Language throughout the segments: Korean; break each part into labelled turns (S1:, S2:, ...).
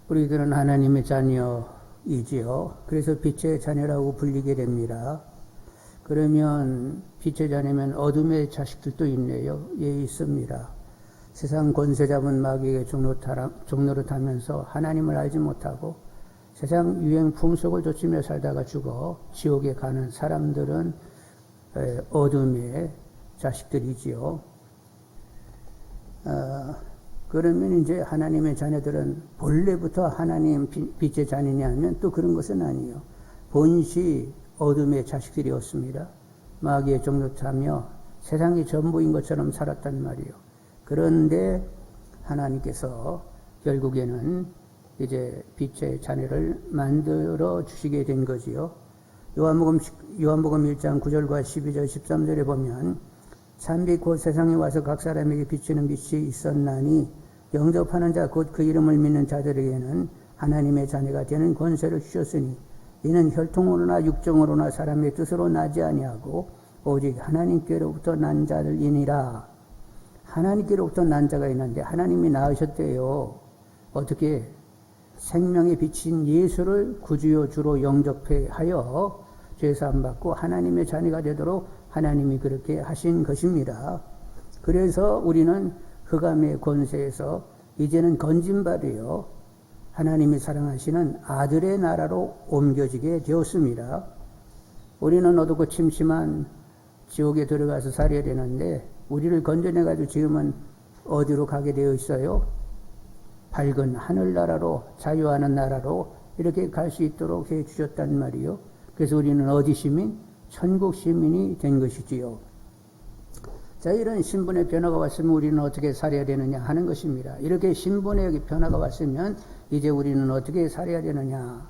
S1: 우리들은 하나님의 자녀이지요. 그래서 빛의 자녀라고 불리게 됩니다. 그러면 빛의 자녀면 어둠의 자식들도 있네요. 예, 있습니다. 세상 권세 잡은 마귀에게 종노릇하면서 하나님을 알지 못하고 세상 유행 풍속을 좇으며 살다가 죽어 지옥에 가는 사람들은 어둠의 자식들이지요. 그러면 이제 하나님의 자녀들은 본래부터 하나님 빛의 자녀냐면 또 그런 것은 아니에요. 본시 어둠의 자식들이었습니다. 마귀의 종노릇하며 세상이 전부인 것처럼 살았단 말이에요. 그런데 하나님께서 결국에는 이제 빛의 자녀를 만들어 주시게 된 거지요. 요한복음 1장 9절과 12절 13절에 보면 참빛 곧 세상에 와서 각 사람에게 비추는 빛이 있었나니 영접하는 자 곧 그 이름을 믿는 자들에게는 하나님의 자녀가 되는 권세를 주셨으니 이는 혈통으로나 육정으로나 사람의 뜻으로 나지 아니하고 오직 하나님께로부터 난 자들이니라. 하나님께로부터 난 자가 있는데 하나님이 낳으셨대요. 어떻게? 생명의 빛인 예수를 구주요 주로 영접하여 죄사함 받고 하나님의 자녀가 되도록 하나님이 그렇게 하신 것입니다. 그래서 우리는 흑암의 권세에서 이제는 건진받으여 하나님이 사랑하시는 아들의 나라로 옮겨지게 되었습니다. 우리는 어둡고 침침한 지옥에 들어가서 살아야 되는데 우리를 건져내가지고 지금은 어디로 가게 되어 있어요? 밝은 하늘나라로, 자유하는 나라로 이렇게 갈 수 있도록 해 주셨단 말이요. 그래서 우리는 어디 시민? 천국 시민이 된 것이지요. 자, 이런 신분의 변화가 왔으면 우리는 어떻게 살아야 되느냐 하는 것입니다. 이렇게 신분의 변화가 왔으면 이제 우리는 어떻게 살아야 되느냐.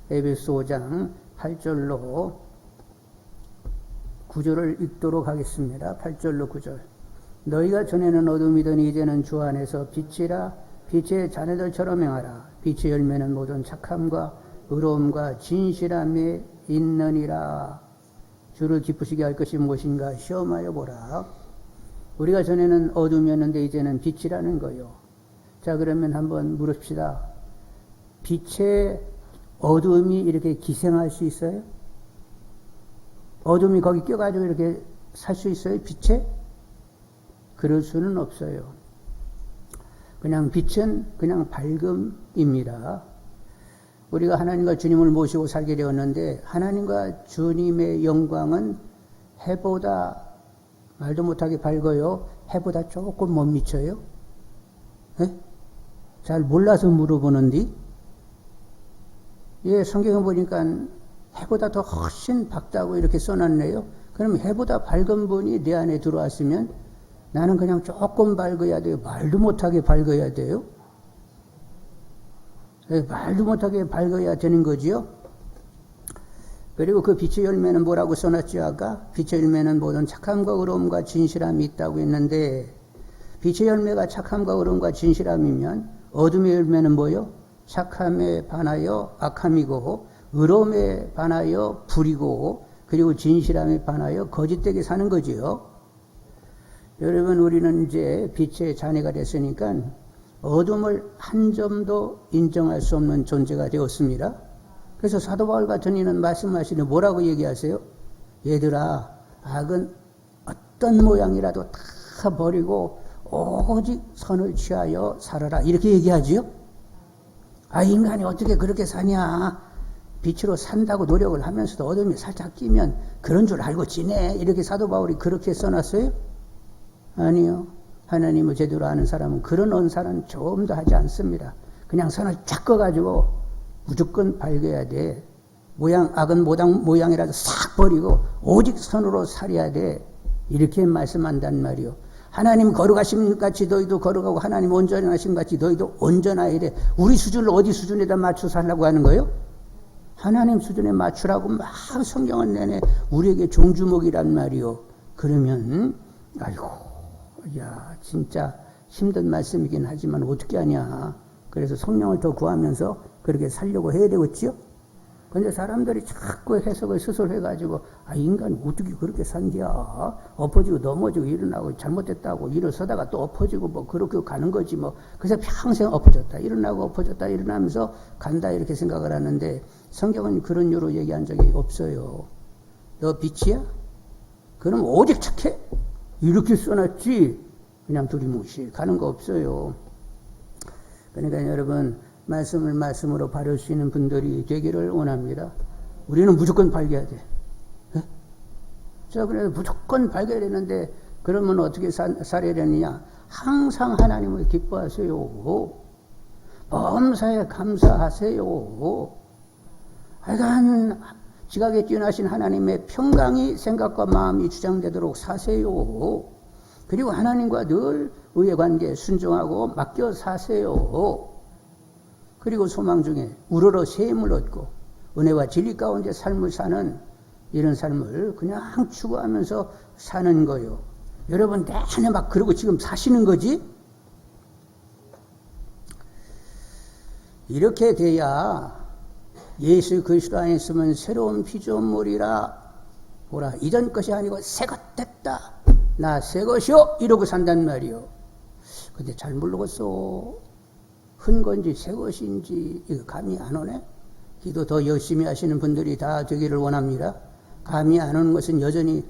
S1: 에베소 5장 8절로 9절을 읽도록 하겠습니다. 8절로 9절. 너희가 전에는 어둠이더니 이제는 주 안에서 빛이라. 빛의 자녀들처럼 행하라. 빛의 열매는 모든 착함과 의로움과 진실함에 있느니라. 주를 기쁘시게 할 것이 무엇인가 시험하여 보라. 우리가 전에는 어둠이었는데 이제는 빛이라는 거요. 자, 그러면 한번 물읍시다. 빛의 어둠이 이렇게 기생할 수 있어요? 어둠이 거기 껴가지고 이렇게 살 수 있어요? 빛에? 그럴 수는 없어요. 그냥 빛은 그냥 밝음입니다. 우리가 하나님과 주님을 모시고 살게 되었는데 하나님과 주님의 영광은 해보다 말도 못하게 밝아요. 해보다 조금 못 미쳐요. 네? 잘 몰라서 물어보는데 예, 성경에 보니까 해보다 더 훨씬 밝다고 이렇게 써놨네요. 그럼 해보다 밝은 분이 내 안에 들어왔으면 나는 그냥 조금 밝아야 돼요? 말도 못하게 밝아야 돼요? 말도 못하게 밝아야 되는 거지요? 그리고 그 빛의 열매는 뭐라고 써놨죠, 아까? 빛의 열매는 모든 착함과 의로움과 진실함이 있다고 했는데, 빛의 열매가 착함과 의로움과 진실함이면, 어둠의 열매는 뭐요? 착함에 반하여 악함이고, 의로움에 반하여 불이고, 그리고 진실함에 반하여 거짓되게 사는 거지요. 여러분, 우리는 이제 빛의 자녀가 됐으니까 어둠을 한 점도 인정할 수 없는 존재가 되었습니다. 그래서 사도 바울 같은 이는 말씀하시는 뭐라고 얘기하세요? 얘들아, 악은 어떤 모양이라도 다 버리고 오직 선을 취하여 살아라. 이렇게 얘기하지요? 아, 인간이 어떻게 그렇게 사냐? 빛으로 산다고 노력을 하면서도 어둠이 살짝 끼면 그런 줄 알고 지내. 이렇게 사도 바울이 그렇게 써놨어요? 아니요. 하나님을 제대로 아는 사람은 그런 언사는 조금도 하지 않습니다. 그냥 선을 쫙 꺼가지고 무조건 밝아야 돼. 악은 모양이라도 싹 버리고 오직 선으로 살아야 돼. 이렇게 말씀한단 말이요. 하나님 거룩하신 같이 너희도 거룩하고 하나님 온전하신 같이 너희도 온전해야 돼. 우리 수준을 어디 수준에다 맞춰서 하려고 하는 거예요? 하나님 수준에 맞추라고 막 성경을 내내 우리에게 종주목이란 말이요. 그러면 아이고, 야, 진짜 힘든 말씀이긴 하지만 어떻게 하냐. 그래서 성령을 더 구하면서 그렇게 살려고 해야 되겠지요? 근데 사람들이 자꾸 해석을 스스로 해가지고, 인간 어떻게 그렇게 산디야? 엎어지고 넘어지고 일어나고 잘못됐다고 일어서다가 또 엎어지고 뭐 그렇게 가는 거지 뭐. 그래서 평생 엎어졌다, 일어나고 엎어졌다, 일어나면서 간다 이렇게 생각을 하는데 성경은 그런 유로 얘기한 적이 없어요. 너 빛이야? 그럼 오직 착해? 이렇게 써놨지. 그냥 두리뭉실 가는 거 없어요. 그러니까 여러분, 말씀을 말씀으로 바를 수 있는 분들이 되기를 원합니다. 우리는 무조건 밝아야 돼. 네? 자, 그래서 무조건 밝아야 되는데, 그러면 어떻게 살아야 되느냐? 항상 하나님을 기뻐하세요. 범사에 감사하세요. 하여간 지각에 뛰어나신 하나님의 평강이 생각과 마음이 주장되도록 사세요. 그리고 하나님과 늘 의의 관계에 순종하고 맡겨 사세요. 그리고 소망 중에 우러러 샘을 얻고 은혜와 진리 가운데 삶을 사는 이런 삶을 그냥 추구하면서 사는 거요. 여러분 내내 막 그러고 지금 사시는 거지? 이렇게 돼야 예수 그리스도 안에 있으면 새로운 피조물이라. 보라, 이전 것이 아니고 새 것 됐다. 나 새 것이요 이러고 산단 말이요. 근데 잘 모르겠어. 흔 건지 새 것인지 이거 감이 안 오네. 기도 더 열심히 하시는 분들이 다 되기를 원합니다. 감이 안 오는 것은 여전히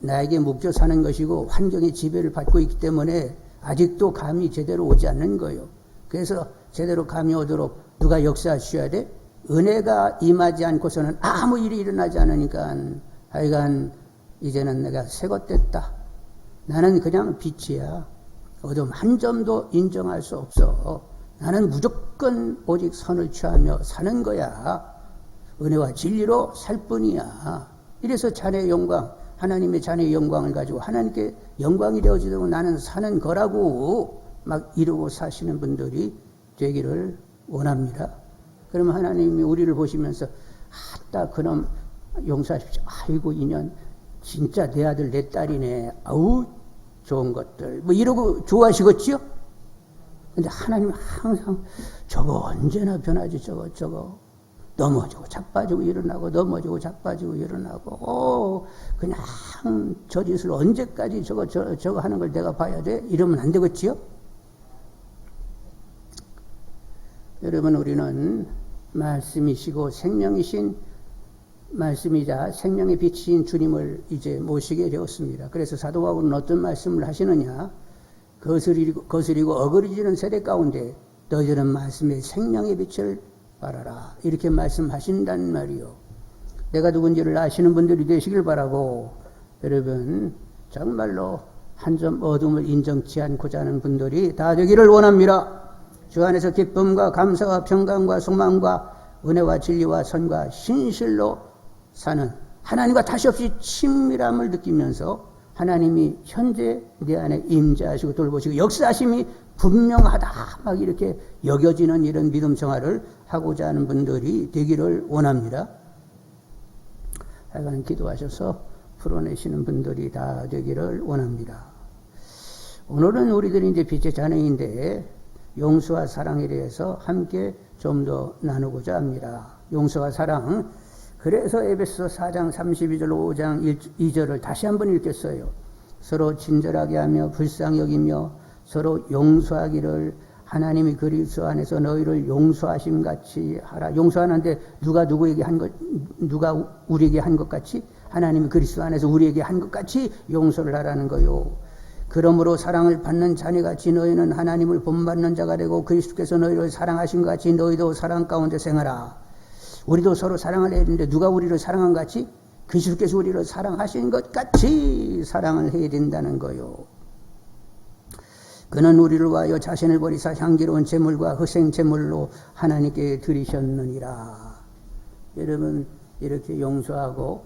S1: 나에게 묶여 사는 것이고 환경의 지배를 받고 있기 때문에 아직도 감이 제대로 오지 않는 거예요. 그래서 제대로 감이 오도록 누가 역사하셔야 돼? 은혜가 임하지 않고서는 아무 일이 일어나지 않으니까 하여간 이제는 내가 새것 됐다. 나는 그냥 빛이야. 어둠 한 점도 인정할 수 없어. 나는 무조건 오직 선을 취하며 사는 거야. 은혜와 진리로 살 뿐이야. 이래서 자네의 영광, 하나님의 자네의 영광을 가지고 하나님께 영광이 되어지도록 나는 사는 거라고 막 이루고 사시는 분들이 되기를 원합니다. 그러면 하나님이 우리를 보시면서 아따 그놈 용서하십시오. 아이고 인연 진짜 내 아들 내 딸이네. 아우 좋은 것들 뭐 이러고 좋아하시겠지요? 근데 하나님은 항상 저거 언제나 변하지. 저거 넘어지고 자빠지고 일어나고 넘어지고 자빠지고 일어나고 그냥 저 짓을 언제까지 저거 하는 걸 내가 봐야 돼? 이러면 안 되겠지요? 여러분 우리는 말씀이시고 생명이신 말씀이자 생명의 빛인 주님을 이제 모시게 되었습니다. 그래서 사도 바울은 어떤 말씀을 하시느냐? 거스리고 어그러지는 세대 가운데 너희들은 말씀의 생명의 빛을 발하라. 이렇게 말씀하신단 말이요. 내가 누군지를 아시는 분들이 되시길 바라고, 여러분 정말로 한 점 어둠을 인정치 않고자 하는 분들이 다 되기를 원합니다. 주 안에서 기쁨과 감사와 평강과 소망과 은혜와 진리와 선과 신실로 사는 하나님과 다시 없이 친밀함을 느끼면서 하나님이 현재 내 안에 임재하시고 돌보시고 역사하심이 분명하다 막 이렇게 여겨지는 이런 믿음 생활을 하고자 하는 분들이 되기를 원합니다. 하여간 기도하셔서 풀어내시는 분들이 다 되기를 원합니다. 오늘은 우리들이 이제 빛의 자녀인데 용서와 사랑에 대해서 함께 좀 더 나누고자 합니다. 용서와 사랑. 그래서 에베소 4장 32절 5장 2절을 다시 한번 읽겠어요. 서로 친절하게 하며 불쌍히 여기며 서로 용서하기를 하나님이 그리스도 안에서 너희를 용서하심 같이 하라. 용서하는데 누가 우리에게 한 것 같이 하나님이 그리스도 안에서 우리에게 한 것 같이 용서를 하라는 거요. 그러므로 사랑을 받는 자녀같이 너희는 하나님을 본받는 자가 되고 그리스도께서 너희를 사랑하신 것 같이 너희도 사랑 가운데 생하라. 우리도 서로 사랑을 해야 되는데 누가 우리를 사랑한 것 같이? 그리스도께서 우리를 사랑하신 것 같이 사랑을 해야 된다는 거요. 그는 우리를 위하여 자신을 버리사 향기로운 제물과 희생 제물로 하나님께 드리셨느니라. 여러분 이렇게 용서하고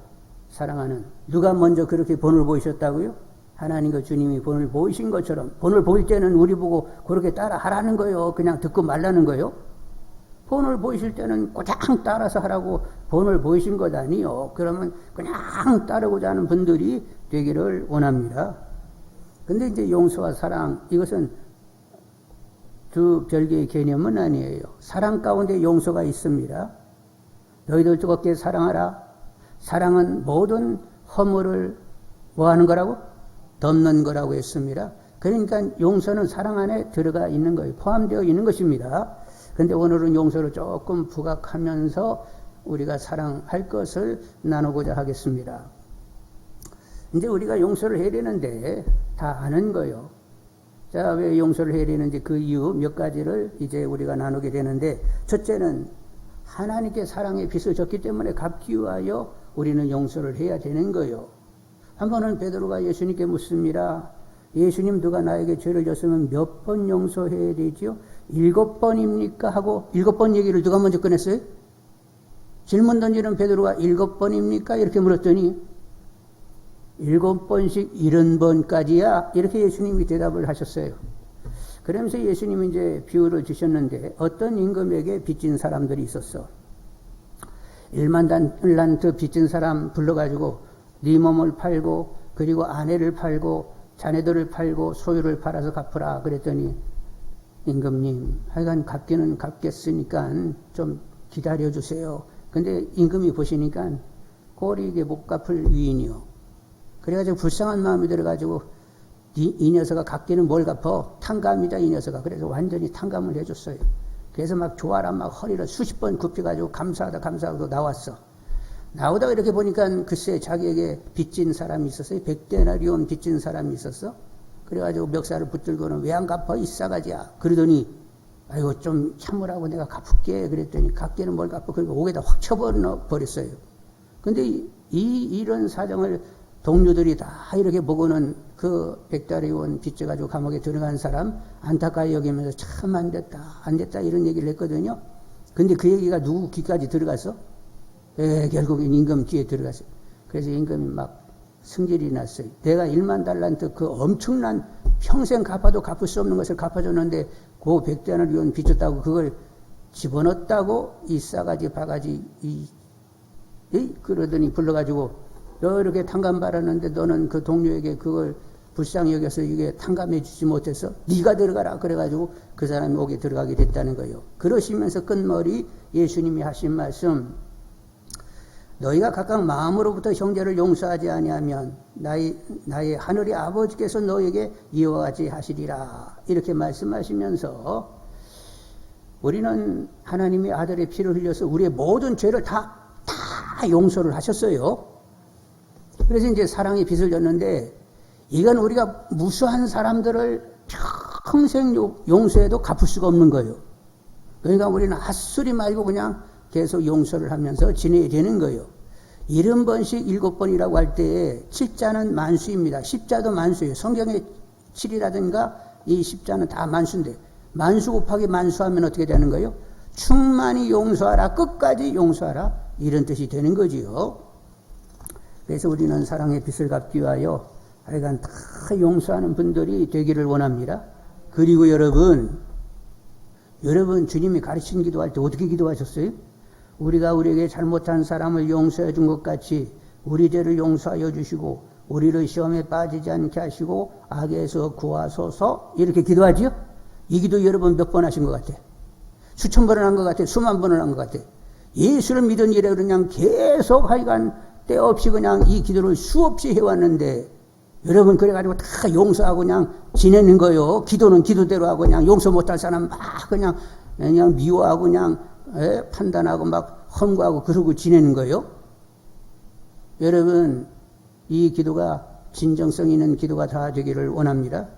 S1: 사랑하는 누가 먼저 그렇게 본을 보이셨다고요? 하나님과 주님이 본을 보이신 것처럼 본을 보일 때는 우리 보고 그렇게 따라 하라는 거예요. 그냥 듣고 말라는 거예요. 본을 보이실 때는 그냥 따라서 하라고 본을 보이신 것 아니요. 그러면 그냥 따르고자 하는 분들이 되기를 원합니다. 근데 이제 용서와 사랑 이것은 두 별개의 개념은 아니에요. 사랑 가운데 용서가 있습니다. 너희들 뜨겁게 사랑하라. 사랑은 모든 허물을 뭐 하는 거라고? 덮는 거라고 했습니다. 그러니까 용서는 사랑 안에 들어가 있는 거예요. 포함되어 있는 것입니다. 그런데 오늘은 용서를 조금 부각하면서 우리가 사랑할 것을 나누고자 하겠습니다. 이제 우리가 용서를 해야 되는데 다 아는 거예요. 자, 왜 용서를 해야 되는지 그 이유 몇 가지를 이제 우리가 나누게 되는데, 첫째는 하나님께 사랑의 빚을 졌기 때문에 갚기 위하여 우리는 용서를 해야 되는 거예요. 한 번은 베드로가 예수님께 묻습니다. 예수님, 누가 나에게 죄를 졌으면 몇 번 용서해야 되지요? 7번입니까? 하고 7번 얘기를 누가 먼저 꺼냈어요? 질문 던지는 베드로가 7번입니까? 이렇게 물었더니 7번씩 70번까지야? 이렇게 예수님이 대답을 하셨어요. 그러면서 예수님이 이제 비유를 주셨는데, 어떤 임금에게 빚진 사람들이 있었어. 1만 달란트 빚진 사람 불러가지고 네 몸을 팔고 그리고 아내를 팔고 자네들을 팔고 소유를 팔아서 갚으라 그랬더니, 임금님, 하여간 갚기는 갚겠으니까 좀 기다려주세요. 근데 임금이 보시니까 꼴이 못 갚을 위인이요. 그래가지고 불쌍한 마음이 들어가지고 이 녀석아 갚기는 뭘 갚어? 탕감이다 이 녀석아. 그래서 완전히 탕감을 해줬어요. 그래서 막 조아라 막 허리를 수십 번 굽혀가지고 감사하다 나왔어. 나오다가 이렇게 보니까 글쎄 자기에게 빚진 사람이 있었어요. 100데나리온 빚진 사람이 있었어. 그래가지고 멱살을 붙들고는 왜 안 갚아 이 싸가지야. 그러더니 아이고 좀 참으라고 내가 갚을게. 그랬더니 갚기는 뭘 갚어. 그리고 옥에다 확 쳐버렸어요. 근데 이런 사정을 동료들이 다 이렇게 보고는 그 100데나리온 빚져가지고 감옥에 들어간 사람 안타까이 여기면서 참 안 됐다 이런 얘기를 했거든요. 근데 그 얘기가 누구 귀까지 들어갔어? 결국엔 임금 귀에 들어갔어요. 그래서 임금이 막 승질이 났어요. 내가 1만 달란트 그 엄청난 평생 갚아도 갚을 수 없는 것을 갚아줬는데 그 100데나리온 빚졌다고 그걸 집어넣었다고 이 싸가지 바가지 그러더니 불러가지고 너 이렇게 탕감 받았는데 너는 그 동료에게 그걸 불쌍히 여겨서 이게 탕감해 주지 못해서 네가 들어가라 그래가지고 그 사람이 옥에 들어가게 됐다는 거예요. 그러시면서 끝머리 예수님이 하신 말씀, 너희가 각각 마음으로부터 형제를 용서하지 아니하면 나의 하늘의 아버지께서 너에게 이와 같이 하시리라. 이렇게 말씀하시면서 우리는 하나님의 아들의 피를 흘려서 우리의 모든 죄를 다 용서를 하셨어요. 그래서 이제 사랑의 빚을 졌는데, 이건 우리가 무수한 사람들을 평생 용서해도 갚을 수가 없는 거예요. 그러니까 우리는 핫소리 말고 그냥 계속 용서를 하면서 지내야 되는 거예요. 70번씩 7번이라고 할 때 7자는 만수입니다. 10자도 만수예요. 성경에 7이라든가 이 10자는 다 만수인데, 만수 곱하기 만수하면 어떻게 되는 거예요? 충만히 용서하라, 끝까지 용서하라, 이런 뜻이 되는 거지요. 그래서 우리는 사랑의 빚을 갚기 위하여 하여간 다 용서하는 분들이 되기를 원합니다. 그리고 여러분 주님이 가르친 기도할 때 어떻게 기도하셨어요? 우리가 우리에게 잘못한 사람을 용서해 준 것 같이 우리 죄를 용서하여 주시고 우리를 시험에 빠지지 않게 하시고 악에서 구하소서, 이렇게 기도하지요? 이 기도 여러분 몇 번 하신 것 같아? 수천 번을 한 것 같아? 수만 번을 한 것 같아? 예수를 믿은 이래 그냥 계속 하여간 때 없이 그냥 이 기도를 수없이 해왔는데, 여러분 그래가지고 다 용서하고 그냥 지내는 거요. 기도는 기도대로 하고 그냥 용서 못할 사람 막 그냥 미워하고 그냥 판단하고 막 험구하고 그러고 지내는 거요. 여러분 이 기도가 진정성 있는 기도가 다 되기를 원합니다.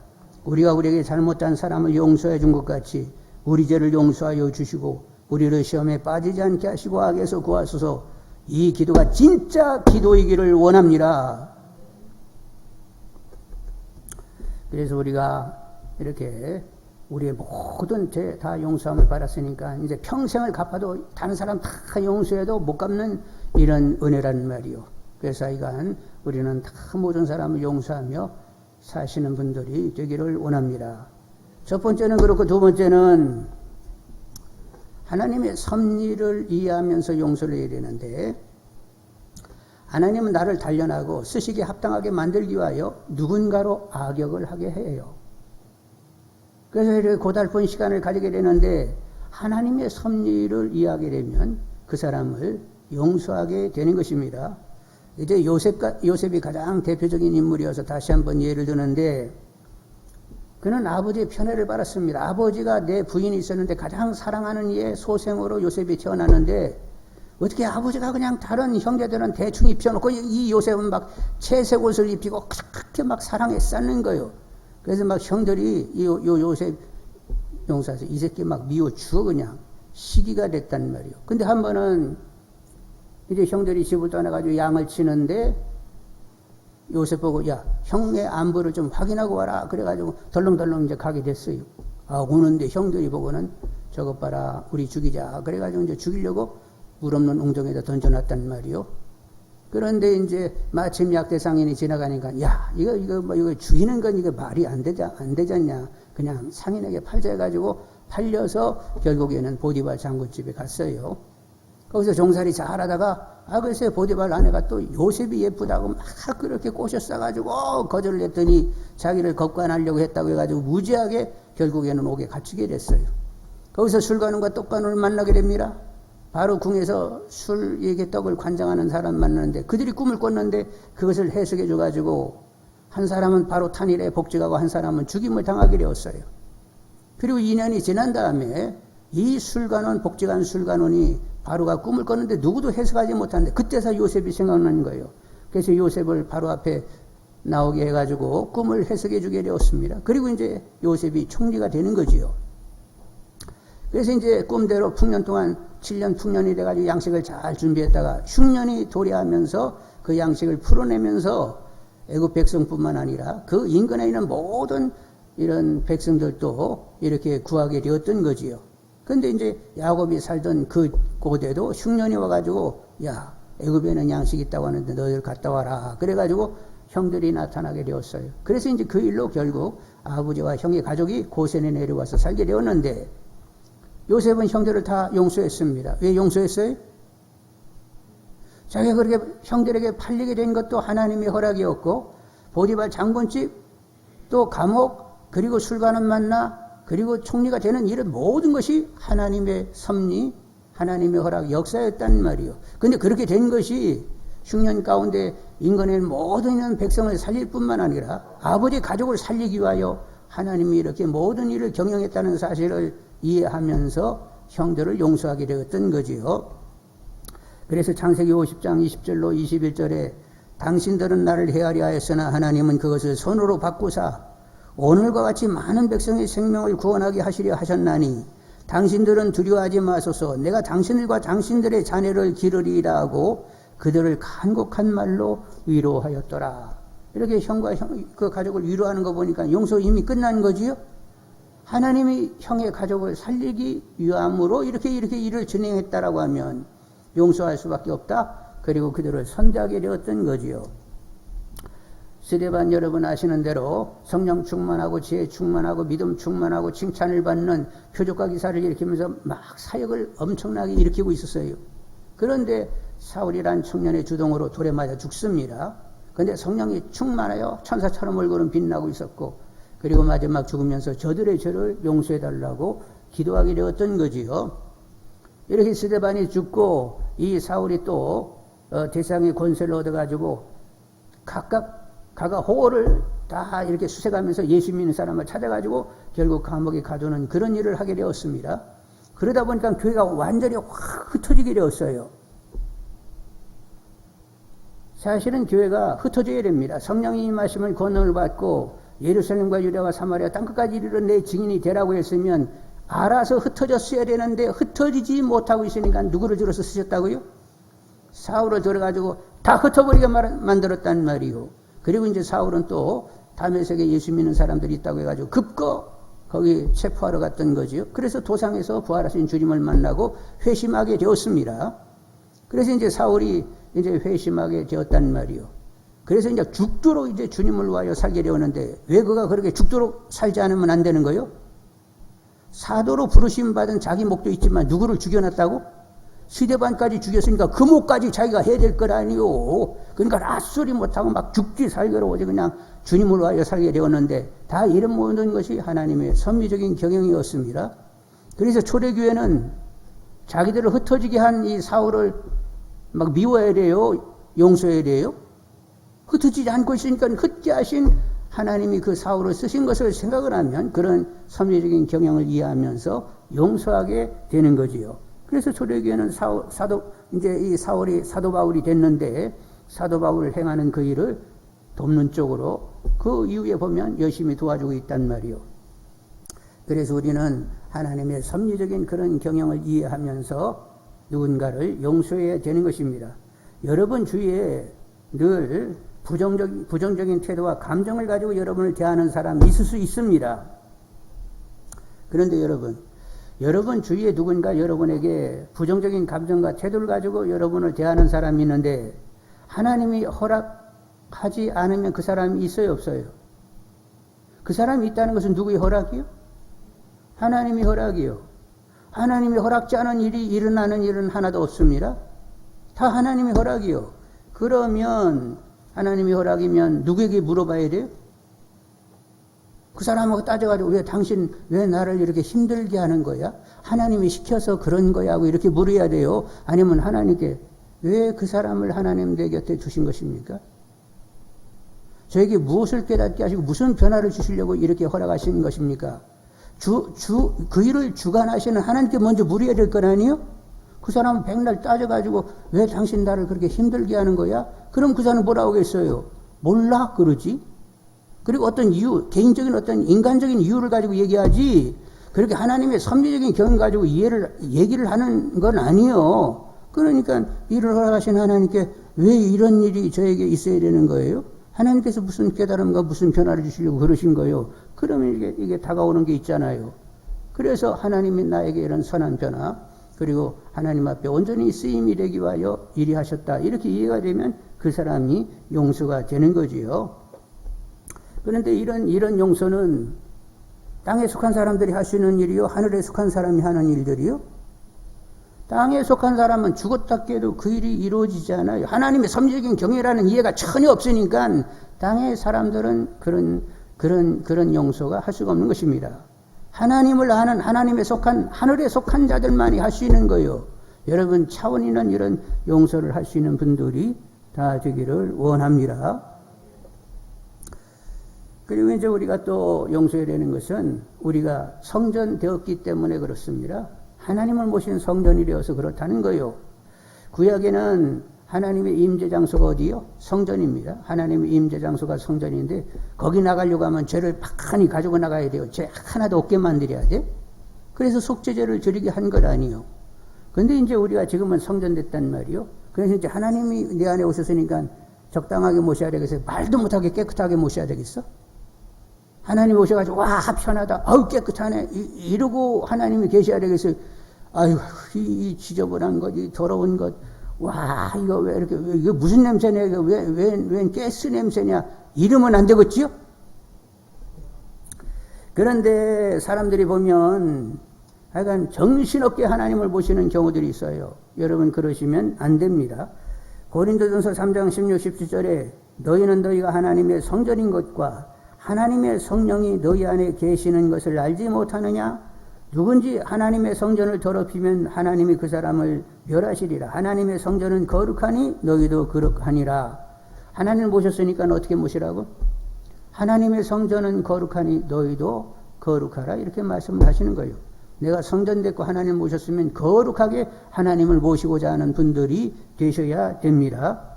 S1: 우리가 우리에게 잘못한 사람을 용서해 준 것 같이 우리 죄를 용서하여 주시고 우리를 시험에 빠지지 않게 하시고 악에서 구하소서, 이 기도가 진짜 기도이기를 원합니다. 그래서 우리가 이렇게 우리의 모든 죄 다 용서함을 받았으니까 이제 평생을 갚아도 다른 사람 다 용서해도 못 갚는 이런 은혜라는 말이요. 그래서 이간 우리는 다 모든 사람을 용서하며 사시는 분들이 되기를 원합니다. 첫 번째는 그렇고, 두 번째는 하나님의 섭리를 이해하면서 용서를 해야 되는데, 하나님은 나를 단련하고 쓰시기에 합당하게 만들기 위하여 누군가로 악역을 하게 해요. 그래서 이렇게 고달픈 시간을 가지게 되는데, 하나님의 섭리를 이해하게 되면 그 사람을 용서하게 되는 것입니다. 이제 요셉이 가장 대표적인 인물이어서 다시 한번 예를 드는데, 그는 아버지의 편애를 받았습니다. 아버지가 내 부인이 있었는데 가장 사랑하는 이의 소생으로 요셉이 태어났는데, 어떻게 아버지가 그냥 다른 형제들은 대충 입혀놓고 이 요셉은 막 채색 옷을 입히고 그렇게 막 사랑에 쌓는 거예요. 그래서 막 형들이 요셉 용사에서 이 새끼 막 미워 죽어 그냥 시기가 됐단 말이에요. 근데 한 번은 이제 형들이 집을 떠나가지고 양을 치는데 요셉 보고 야 형의 안부를 좀 확인하고 와라 그래가지고 덜렁덜렁 이제 가게 됐어요. 아 오는데 형들이 보고는 저것 봐라 우리 죽이자 그래가지고 이제 죽이려고 물 없는 웅덩이에다 던져놨단 말이요. 그런데 이제 마침 약대상인이 지나가니까 야 이거 죽이는 건 이거 말이 안 되잖냐. 그냥 상인에게 팔자 해가지고 팔려서 결국에는 보디발 장군집에 갔어요. 거기서 종살이 잘하다가 글쎄 보디발 아내가 또 요셉이 예쁘다고 막 그렇게 꼬셔 싸가지고 거절을 했더니 자기를 겁관하려고 했다고 해가지고 무지하게 결국에는 옥에 갇히게 됐어요. 거기서 술관원과 떡관원을 만나게 됩니다. 바로 궁에서 술에게 떡을 관장하는 사람 만나는데 그들이 꿈을 꿨는데 그것을 해석해 줘가지고 한 사람은 바로 탄일에 복직하고 한 사람은 죽임을 당하게 되었어요. 그리고 2년이 지난 다음에 이 술관원 복직한 술관원이 바로가 꿈을 꿨는데 누구도 해석하지 못하는데 그때서 요셉이 생각나는 거예요. 그래서 요셉을 바로 앞에 나오게 해가지고 꿈을 해석해 주게 되었습니다. 그리고 이제 요셉이 총리가 되는 거지요. 그래서 이제 꿈대로 풍년 동안 7년 풍년이 돼가지고 양식을 잘 준비했다가 흉년이 도래하면서 그 양식을 풀어내면서 애굽 백성뿐만 아니라 그 인근에 있는 모든 이런 백성들도 이렇게 구하게 되었던 거지요. 근데 이제 야곱이 살던 그 고대도 흉년이 와가지고 야 애굽에는 양식이 있다고 하는데 너희들 갔다 와라 그래가지고 형들이 나타나게 되었어요. 그래서 이제 그 일로 결국 아버지와 형의 가족이 고센에 내려와서 살게 되었는데 요셉은 형들을 다 용서했습니다. 왜 용서했어요? 자기가 그렇게 형들에게 팔리게 된 것도 하나님의 허락이었고 보디발 장군집 또 감옥 그리고 술관원 만나 그리고 총리가 되는 이런 모든 것이 하나님의 섭리 하나님의 허락 역사였단 말이요. 근데 그렇게 된 것이 흉년 가운데 인간의 모든 백성을 살릴 뿐만 아니라 아버지 가족을 살리기 위하여 하나님이 이렇게 모든 일을 경영했다는 사실을 이해하면서 형들을 용서하게 되었던 거지요. 그래서 창세기 50장 20절로 21절에 당신들은 나를 헤아려 하였으나 하나님은 그것을 손으로 바꾸사 오늘과 같이 많은 백성의 생명을 구원하게 하시려 하셨나니 당신들은 두려워하지 마소서 내가 당신들과 당신들의 자녀를 기르리라 하고 그들을 간곡한 말로 위로하였더라. 이렇게 형과 그 가족을 위로하는 거 보니까 용서 이미 끝난 거지요. 하나님이 형의 가족을 살리기 위함으로 이렇게 일을 진행했다라고 하면 용서할 수밖에 없다. 그리고 그들을 선대하게 되었던 거지요. 스데반 여러분 아시는 대로 성령 충만하고 지혜 충만하고 믿음 충만하고 칭찬을 받는 표적과 기사를 일으키면서 막 사역을 엄청나게 일으키고 있었어요. 그런데 사울이란 청년의 주동으로 돌에 맞아 죽습니다. 그런데 성령이 충만하여 천사처럼 얼굴은 빛나고 있었고 그리고 마지막 죽으면서 저들의 죄를 용서해달라고 기도하게 되었던 거지요. 이렇게 스데반이 죽고 이 사울이 또 대상의 권세를 얻어가지고 각각 가가 호를 다 이렇게 수색하면서 예수 믿는 사람을 찾아가지고 결국 감옥에 가두는 그런 일을 하게 되었습니다. 그러다 보니까 교회가 완전히 확 흩어지게 되었어요. 사실은 교회가 흩어져야 됩니다. 성령이 임하심을 권능을 받고 예루살렘과 유대와 사마리아 땅끝까지 이르러 내 증인이 되라고 했으면 알아서 흩어졌어야 되는데 흩어지지 못하고 있으니까 누구를 들어서 쓰셨다고요? 사울을 들어가지고 다 흩어버리게 만들었단 말이요. 그리고 이제 사울은 또 다메섹에 예수 믿는 사람들이 있다고 해가지고 급거 거기 체포하러 갔던 거지요. 그래서 도상에서 부활하신 주님을 만나고 회심하게 되었습니다. 그래서 이제 사울이 이제 회심하게 되었단 말이요. 그래서 이제 죽도록 이제 주님을 위하여 살게 되었는데 왜 그가 그렇게 죽도록 살지 않으면 안 되는 거요? 사도로 부르심 받은 자기 목도 있지만 누구를 죽여놨다고? 스데반까지 죽였으니까 그 목까지 자기가 해야 될 것 아니요. 그러니까 낯소리 못하고 막 죽지 살기로 오지 그냥 주님을 위하여 살게 되었는데 다 이런 모든 것이 하나님의 섭리적인 경영이었습니다. 그래서 초대교회는 자기들을 흩어지게 한 이 사울을 막 미워야 돼요? 용서해야 돼요? 흩어지지 않고 있으니까 흩지하신 하나님이 그 사울을 쓰신 것을 생각을 하면 그런 섭리적인 경향을 이해하면서 용서하게 되는 거지요. 그래서 초대교회는 이제 이 사울이 사도 바울이 됐는데 사도 바울을 행하는 그 일을 돕는 쪽으로 그 이후에 보면 열심히 도와주고 있단 말이요. 그래서 우리는 하나님의 섭리적인 그런 경영을 이해하면서 누군가를 용서해야 되는 것입니다. 여러분 주위에 늘 부정적인 태도와 감정을 가지고 여러분을 대하는 사람이 있을 수 있습니다. 그런데 여러분 주위에 누군가 여러분에게 부정적인 감정과 태도를 가지고 여러분을 대하는 사람이 있는데 하나님이 허락하지 않으면 그 사람이 있어요, 없어요? 그 사람이 있다는 것은 누구의 허락이요? 하나님의 허락이요. 하나님이 허락지 않은 일이 일어나는 일은 하나도 없습니다. 다 하나님의 허락이요. 그러면 하나님의 허락이면 누구에게 물어봐야 돼요? 그 사람하고 따져가지고 당신 왜 나를 이렇게 힘들게 하는 거야? 하나님이 시켜서 그런 거야 하고 이렇게 물어야 돼요. 아니면 하나님께 왜 그 사람을 하나님 내 곁에 두신 것입니까? 저에게 무엇을 깨닫게 하시고 무슨 변화를 주시려고 이렇게 허락하신 것입니까? 그 일을 주관하시는 하나님께 먼저 물어야 될 건 아니에요? 그 사람은 백날 따져가지고 왜 당신 나를 그렇게 힘들게 하는 거야? 그럼 그 사람은 뭐라고 하겠어요? 몰라 그러지. 그리고 어떤 이유, 개인적인 어떤 인간적인 이유를 가지고 얘기하지 그렇게 하나님의 섭리적인 경험 가지고 얘기를 하는 건 아니에요. 그러니까 일을 허락하신 하나님께 왜 이런 일이 저에게 있어야 되는 거예요? 하나님께서 무슨 깨달음과 무슨 변화를 주시려고 그러신 거예요? 그러면 이게 다가오는 게 있잖아요. 그래서 하나님이 나에게 이런 선한 변화, 그리고 하나님 앞에 온전히 쓰임이 되기 위하여 일이 하셨다. 이렇게 이해가 되면 그 사람이 용서가 되는 거지요. 그런데 이런 용서는 땅에 속한 사람들이 할 수 있는 일이요? 하늘에 속한 사람이 하는 일들이요? 땅에 속한 사람은 죽었다 깨도 그 일이 이루어지지 않아요. 하나님의 섭리적인 경외라는 이해가 전혀 없으니까 땅의 사람들은 그런 용서가 할 수가 없는 것입니다. 하나님을 아는 하나님에 속한 하늘에 속한 자들만이 할 수 있는 거예요. 여러분 차원이는 이런 용서를 할 수 있는 분들이 다 되기를 원합니다. 그리고 이제 우리가 또 용서해야 되는 것은 우리가 성전되었기 때문에 그렇습니다. 하나님을 모신 성전이 되어서 그렇다는 거예요. 구약에는 하나님의 임재 장소가 어디요? 성전입니다. 하나님의 임재 장소가 성전인데 거기 나가려고 하면 죄를 팍하니 가지고 나가야 돼요. 죄 하나도 없게 만들어야 돼. 그래서 속죄제를 드리게 한 것 아니에요. 그런데 이제 우리가 지금은 성전됐단 말이요. 그래서 이제 하나님이 내 안에 오셨으니까 적당하게 모셔야 되겠어요? 말도 못하게 깨끗하게 모셔야 되겠어? 하나님 오셔가지고 와 편하다, 아우 깨끗하네 이러고 하나님이 계셔야 되겠어요? 아유 이 지저분한 것, 이 더러운 것, 와 이거 왜 이렇게 이거 무슨 냄새냐, 이거 왜 가스 냄새냐 이러면 안 되겠지요? 그런데 사람들이 보면 하여간 정신없게 하나님을 모시는 경우들이 있어요. 여러분 그러시면 안 됩니다. 고린도전서 3장 16, 17절에 너희는 너희가 하나님의 성전인 것과 하나님의 성령이 너희 안에 계시는 것을 알지 못하느냐? 누군지 하나님의 성전을 더럽히면 하나님이 그 사람을 멸하시리라. 하나님의 성전은 거룩하니 너희도 거룩하니라. 하나님을 모셨으니까 어떻게 모시라고? 하나님의 성전은 거룩하니 너희도 거룩하라. 이렇게 말씀을 하시는 거예요. 내가 성전 됐고 하나님을 모셨으면 거룩하게 하나님을 모시고자 하는 분들이 되셔야 됩니다.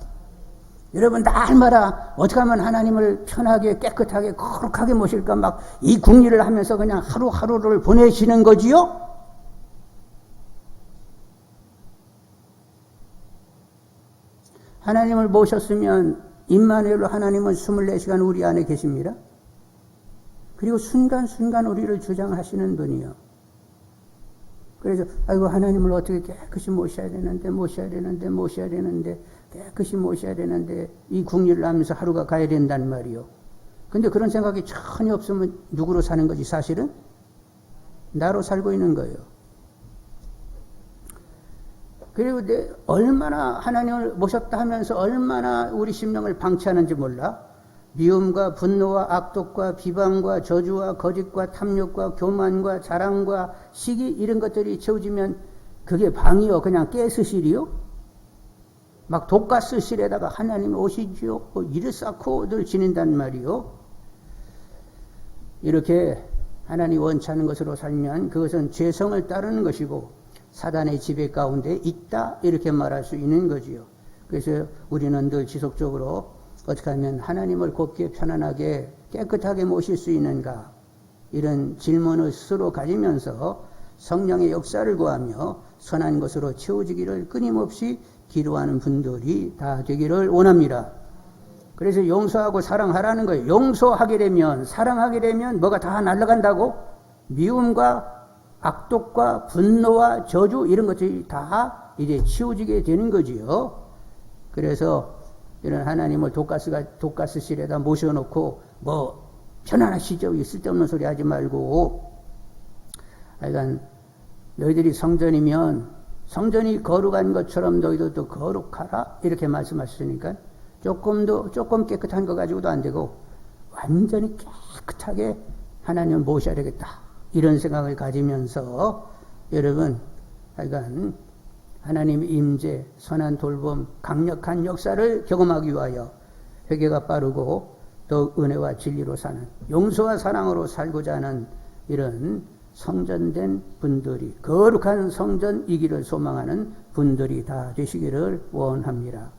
S1: 여러분 날마다 어떻게 하면 하나님을 편하게 깨끗하게 거룩하게 모실까 막 이 궁리를 하면서 그냥 하루하루를 보내시는 거지요? 하나님을 모셨으면 임마누엘로 하나님은 24시간 우리 안에 계십니다. 그리고 순간순간 우리를 주장하시는 분이요. 그래서 아이고 하나님을 어떻게 깨끗이 모셔야 되는데 깨끗이 모셔야 되는데 이 궁리를 하면서 하루가 가야 된단 말이요. 근데 그런 생각이 전혀 없으면 누구로 사는 거지? 사실은 나로 살고 있는 거예요. 그리고 얼마나 하나님을 모셨다 하면서 얼마나 우리 심령을 방치하는지 몰라. 미움과 분노와 악독과 비방과 저주와 거짓과 탐욕과 교만과 자랑과 시기 이런 것들이 채워지면 그게 방이요 그냥 가스실이요? 막 독가스실에다가 하나님 오시지요. 이를 쌓고들 지낸단 말이요. 이렇게 하나님 원치 않는 것으로 살면 그것은 죄성을 따르는 것이고 사단의 지배 가운데 있다 이렇게 말할 수 있는 거지요. 그래서 우리는 늘 지속적으로 어떻게 하면 하나님을 곱게 편안하게 깨끗하게 모실 수 있는가 이런 질문을 스스로 가지면서 성령의 역사를 구하며 선한 것으로 채워지기를 끊임없이 기도하는 분들이 다 되기를 원합니다. 그래서 용서하고 사랑하라는 거예요. 용서하게 되면 사랑하게 되면 뭐가 다 날아간다고? 미움과 악독과 분노와 저주 이런 것들이 다 이제 치워지게 되는 거지요. 그래서 이런 하나님을 독가스실에다 모셔놓고 뭐 편안하시죠. 쓸데없는 소리 하지 말고 하여간 너희들이 성전이면 성전이 거룩한 것처럼 너희들도 거룩하라 이렇게 말씀하시니까 조금 깨끗한 거 가지고도 안 되고 완전히 깨끗하게 하나님을 모셔야 되겠다 이런 생각을 가지면서 여러분 하여간 하나님의 임재, 선한 돌봄, 강력한 역사를 경험하기 위하여 회개가 빠르고 또 은혜와 진리로 사는 용서와 사랑으로 살고자 하는 이런 성전된 분들이 거룩한 성전이기를 소망하는 분들이 다 되시기를 원합니다.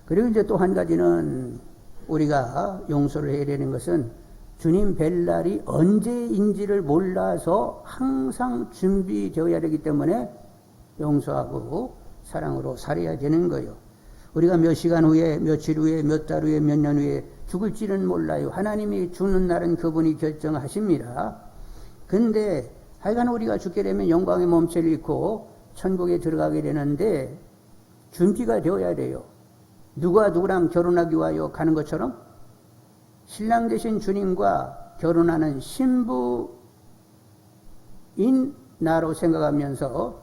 S1: 그리고 이제 또 한 가지는 우리가 용서를 해야 되는 것은 주님 뵐 날이 언제인지를 몰라서 항상 준비되어야 되기 때문에 용서하고 사랑으로 살아야 되는 거예요. 우리가 몇 시간 후에, 며칠 후에, 몇 달 후에, 몇 년 후에 죽을지는 몰라요. 하나님이 죽는 날은 그분이 결정하십니다. 근데 하여간 우리가 죽게 되면 영광의 몸체를 입고 천국에 들어가게 되는데 준비가 되어야 돼요. 누가 누구랑 결혼하기 위하여 가는 것처럼 신랑 되신 주님과 결혼하는 신부인 나로 생각하면서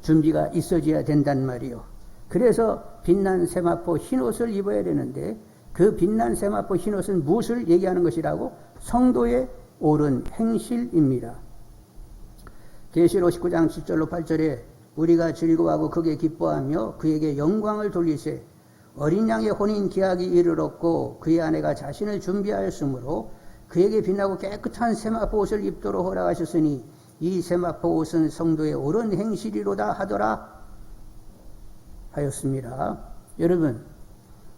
S1: 준비가 있어져야 된단 말이요. 그래서 빛난 세마포 흰옷을 입어야 되는데 그 빛난 세마포 흰옷은 무엇을 얘기하는 것이라고? 성도의 옳은 행실입니다. 계시록 19장 7절로 8절에 우리가 즐거워하고 크게 기뻐하며 그에게 영광을 돌리세 어린 양의 혼인 기약이 이르렀고 그의 아내가 자신을 준비하였으므로 그에게 빛나고 깨끗한 세마포 옷을 입도록 허락하셨으니 이 세마포 옷은 성도의 옳은 행실이로다 하더라 하였습니다. 여러분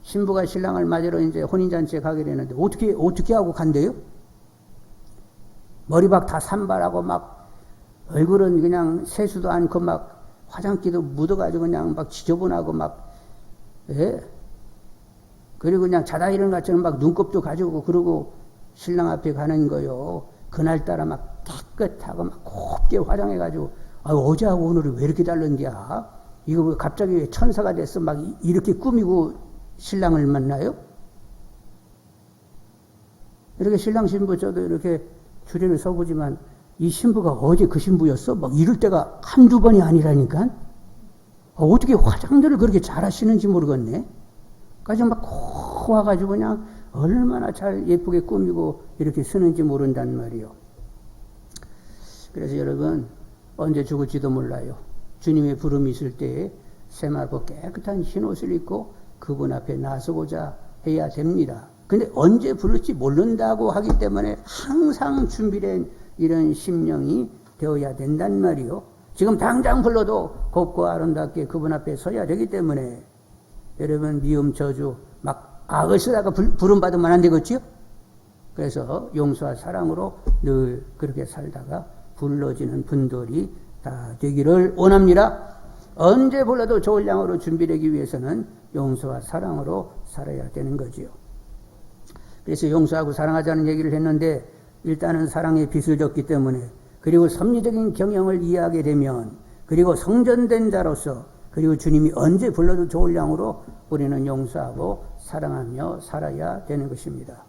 S1: 신부가 신랑을 맞으러 이제 혼인잔치에 가게 되는데 어떻게 하고 간대요? 머리박 다 산발하고 막 얼굴은 그냥 세수도 않고 막 화장기도 묻어가지고 그냥 막 지저분하고 막 예? 그리고 그냥 자다 일어났처럼 막 눈곱도 가지고 그러고 신랑 앞에 가는 거요. 그날따라 막 깨끗하고 막 곱게 화장해가지고 어제하고 오늘은 왜 이렇게 다른겨? 이거 왜 갑자기 천사가 됐어? 막 이렇게 꾸미고 신랑을 만나요? 이렇게 신랑 신부 저도 이렇게 주례를 서보지만 이 신부가 어제 그 신부였어? 막 이럴 때가 한두 번이 아니라니까? 어떻게 화장들을 그렇게 잘 하시는지 모르겠네. 까지 막 와가지고 그냥 얼마나 잘 예쁘게 꾸미고 이렇게 쓰는지 모른단 말이요. 그래서 여러분 언제 죽을지도 몰라요. 주님의 부름이 있을 때에 세마포 깨끗한 흰옷을 입고 그분 앞에 나서고자 해야 됩니다. 근데 언제 부를지 모른다고 하기 때문에 항상 준비된 이런 심령이 되어야 된단 말이요. 지금 당장 불러도 곱고 아름답게 그분 앞에 서야 되기 때문에 여러분 미움 저주 막 악을 쓰다가 부름 받으면 안 되겠지요? 그래서 용서와 사랑으로 늘 그렇게 살다가 불러지는 분들이 다 되기를 원합니다. 언제 불러도 좋을 양으로 준비되기 위해서는 용서와 사랑으로 살아야 되는 거지요. 그래서 용서하고 사랑하자는 얘기를 했는데 일단은 사랑의 빛을 줬기 때문에 그리고 섭리적인 경영을 이해하게 되면 그리고 성전된 자로서 그리고 주님이 언제 불러도 좋을 양으로 우리는 용서하고 사랑하며 살아야 되는 것입니다.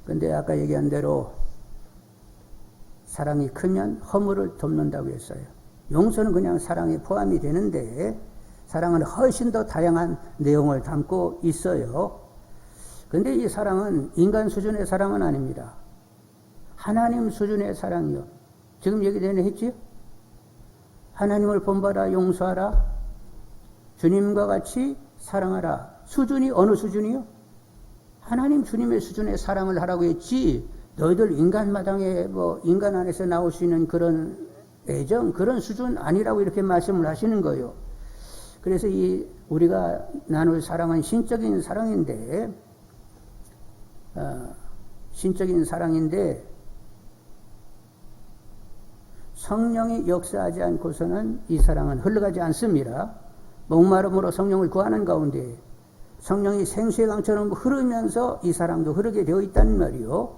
S1: 근데 아까 얘기한 대로 사랑이 크면 허물을 덮는다고 했어요. 용서는 그냥 사랑에 포함이 되는데 사랑은 훨씬 더 다양한 내용을 담고 있어요. 근데 이 사랑은 인간 수준의 사랑은 아닙니다. 하나님 수준의 사랑이요. 지금 얘기 전에 했지요? 하나님을 본받아 용서하라. 주님과 같이 사랑하라. 수준이 어느 수준이요? 하나님 주님의 수준의 사랑을 하라고 했지, 너희들 인간마당에 인간 안에서 나올 수 있는 그런 애정, 그런 수준 아니라고 이렇게 말씀을 하시는 거예요. 그래서 우리가 나눌 사랑은 신적인 사랑인데, 성령이 역사하지 않고서는 이 사랑은 흘러가지 않습니다. 목마름으로 성령을 구하는 가운데 성령이 생수의 강처럼 흐르면서 이 사랑도 흐르게 되어 있다는 말이요.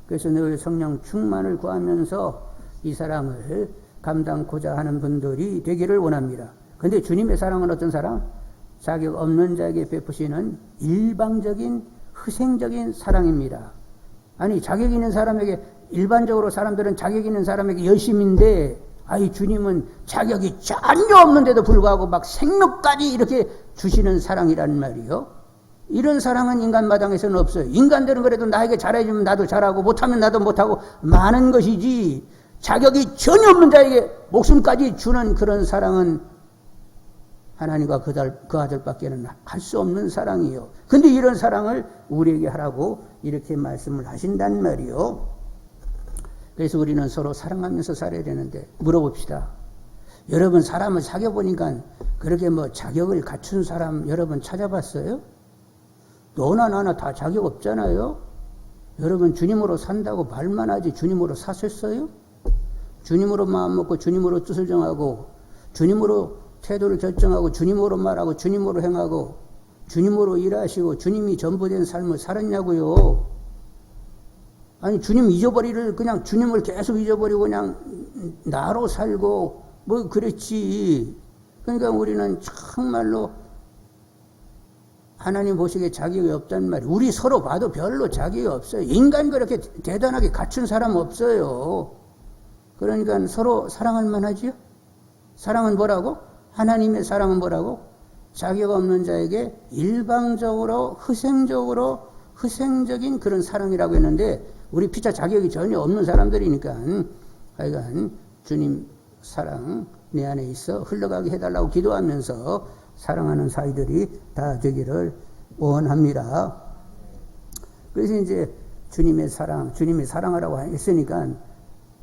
S1: 그래서 늘 성령 충만을 구하면서 이 사랑을 감당코자 하는 분들이 되기를 원합니다. 그런데 주님의 사랑은 어떤 사랑? 자격 없는 자에게 베푸시는 일방적인 희생적인 사랑입니다. 아니, 자격 있는 사람에게, 일반적으로 사람들은 자격 있는 사람에게 열심인데, 주님은 자격이 전혀 없는데도 불구하고 막 생명까지 이렇게 주시는 사랑이란 말이요. 이런 사랑은 인간마당에서는 없어요. 인간들은 그래도 나에게 잘해주면 나도 잘하고 못하면 나도 못하고 많은 것이지, 자격이 전혀 없는 자에게 목숨까지 주는 그런 사랑은 하나님과 그 아들밖에는 할 수 없는 사랑이요. 근데 이런 사랑을 우리에게 하라고 이렇게 말씀을 하신단 말이요. 그래서 우리는 서로 사랑하면서 살아야 되는데, 물어봅시다. 여러분, 사람을 사귀어보니까 그렇게 자격을 갖춘 사람 여러분 찾아봤어요? 너나 나나 다 자격 없잖아요? 여러분, 주님으로 산다고 말만 하지 주님으로 사셨어요? 주님으로 마음 먹고 주님으로 뜻을 정하고 주님으로 태도를 결정하고 주님으로 말하고 주님으로 행하고 주님으로 일하시고 주님이 전부된 삶을 살았냐고요. 아니, 주님 잊어버리를 그냥 주님을 계속 잊어버리고 그냥 나로 살고 그랬지. 그러니까 우리는 정말로 하나님 보시기에 자격이 없다는 말이에요. 우리 서로 봐도 별로 자격이 없어요. 인간 그렇게 대단하게 갖춘 사람 없어요. 그러니까 서로 사랑할 만하지요? 사랑은 뭐라고? 하나님의 사랑은 뭐라고? 자격 없는 자에게 일방적으로 희생적인 그런 사랑이라고 했는데, 우리 피차 자격이 전혀 없는 사람들이니까 하여간 주님 사랑 내 안에 있어 흘러가게 해달라고 기도하면서 사랑하는 사이들이 다 되기를 원합니다. 그래서 이제 주님이 사랑하라고 했으니까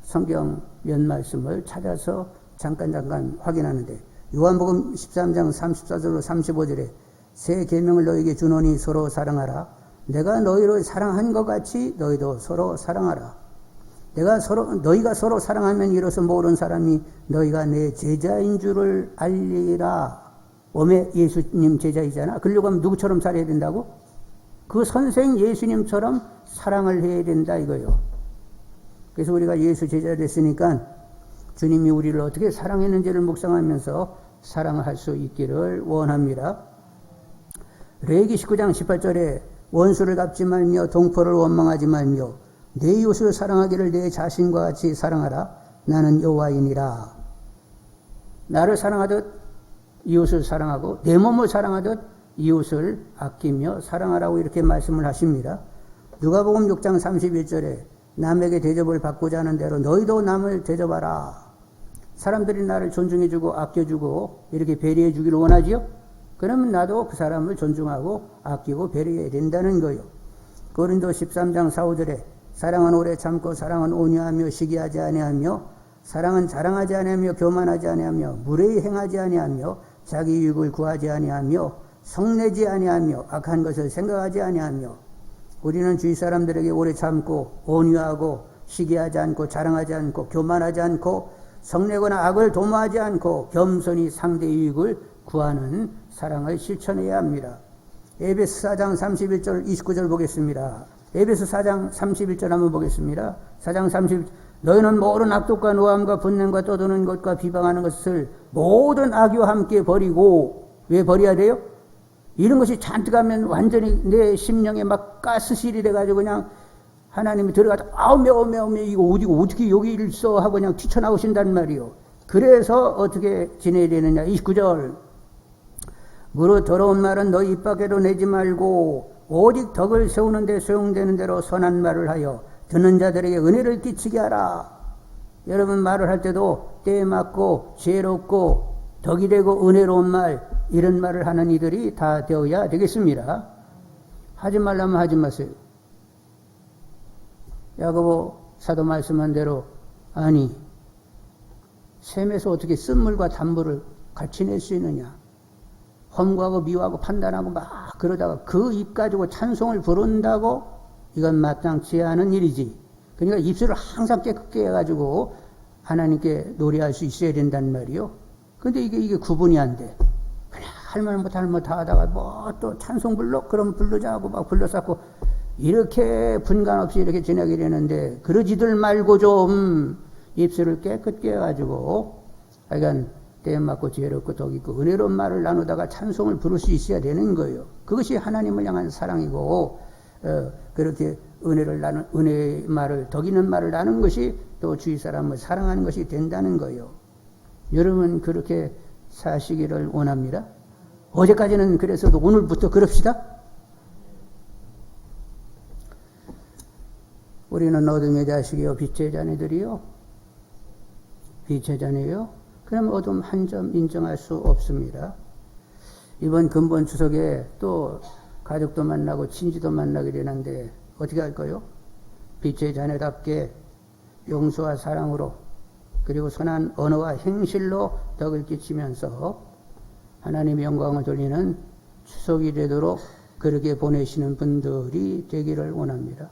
S1: 성경 몇 말씀을 찾아서 잠깐 확인하는데, 요한복음 13장 34절로 35절에 새 계명을 너희에게 주노니 서로 사랑하라. 내가 너희를 사랑한 것 같이 너희도 서로 사랑하라. 너희가 서로 사랑하면 이로써 모든 사람이 너희가 내 제자인 줄을 알리라. 웜에 예수님 제자이잖아. 그러려고 하면 누구처럼 살아야 된다고? 그 선생 예수님처럼 사랑을 해야 된다 이거요. 그래서 우리가 예수 제자 됐으니까 주님이 우리를 어떻게 사랑했는지를 묵상하면서 사랑을 할 수 있기를 원합니다. 레위기 19장 18절에 원수를 갚지 말며 동포를 원망하지 말며 내 이웃을 사랑하기를 내 자신과 같이 사랑하라. 나는 여호와이니라. 나를 사랑하듯 이웃을 사랑하고 내 몸을 사랑하듯 이웃을 아끼며 사랑하라고 이렇게 말씀을 하십니다. 누가복음 6장 31절에 남에게 대접을 받고자 하는 대로 너희도 남을 대접하라. 사람들이 나를 존중해주고 아껴주고 이렇게 배려해주기를 원하지요? 그러면 나도 그 사람을 존중하고 아끼고 배려해야 된다는 거예요. 고린도 13장 4, 5절에 사랑은 오래 참고 사랑은 온유하며 시기하지 아니하며 사랑은 자랑하지 아니하며 교만하지 아니하며 무례히 행하지 아니하며 자기 유익을 구하지 아니하며 성내지 아니하며 악한 것을 생각하지 아니하며. 우리는 주위 사람들에게 오래 참고 온유하고 시기하지 않고 자랑하지 않고 교만하지 않고 성내거나 악을 도모하지 않고 겸손히 상대 유익을 구하는 사랑을 실천해야 합니다. 에베소 4장 31절 29절 보겠습니다. 에베소 4장 31절 한번 보겠습니다. 4장 31절 너희는 모든 악독과 노함과 분냄과 떠드는 것과 비방하는 것을 모든 악의와 함께 버리고. 왜 버려야 돼요? 이런 것이 잔뜩 하면 완전히 내 심령에 막 가스실이 돼가지고 그냥 하나님이 들어가서 매워 이거 어떻게 여기 있어 하고 그냥 뛰쳐나오신단 말이요. 그래서 어떻게 지내야 되느냐. 29절 무릇 더러운 말은 너희 입 밖에도 내지 말고 오직 덕을 세우는 데 소용되는 대로 선한 말을 하여 듣는 자들에게 은혜를 끼치게 하라. 여러분 말을 할 때도 때에 맞고 지혜롭고 덕이 되고 은혜로운 말, 이런 말을 하는 이들이 다 되어야 되겠습니다. 하지 말라면 하지 마세요. 야고보 사도 말씀한 대로, 아니 샘에서 어떻게 쓴물과 단물을 같이 낼 수 있느냐. 험구하고 미워하고 판단하고 막 그러다가 그 입 가지고 찬송을 부른다고, 이건 마땅치 않은 일이지. 그러니까 입술을 항상 깨끗게 해가지고 하나님께 노래할 수 있어야 된단 말이요. 근데 이게 구분이 안 돼. 그냥 할말 못할 말 다 하다가 뭐 또 찬송 불러? 그럼 부르자 하고 막 불러쌌고, 이렇게 분간 없이 이렇게 지나게 되는데, 그러지들 말고 좀 입술을 깨끗게 해가지고, 하여간 때에 맞고 지혜롭고 덕이 있고 은혜로운 말을 나누다가 찬송을 부를 수 있어야 되는 거예요. 그것이 하나님을 향한 사랑이고, 그렇게 은혜의 말을, 덕 있는 말을 나누는 것이 또 주위 사람을 사랑하는 것이 된다는 거예요. 여러분 그렇게 사시기를 원합니다. 어제까지는 그랬어도 오늘부터 그럽시다. 우리는 어둠의 자식이요 빛의 자녀들이요. 빛의 자녀요. 그럼 어둠 한 점 인정할 수 없습니다. 이번 근본 추석에 또 가족도 만나고 친지도 만나게 되는데 어떻게 할까요? 빛의 자녀답게 용서와 사랑으로, 그리고 선한 언어와 행실로 덕을 끼치면서 하나님의 영광을 돌리는 추석이 되도록 그렇게 보내시는 분들이 되기를 원합니다.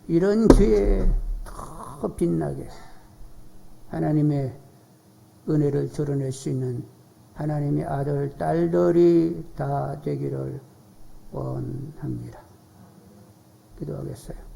S1: 이런 기회에 더 빛나게 하나님의 은혜를 드러낼 수 있는 하나님의 아들, 딸들이 다 되기를 원합니다. 기도하겠어요.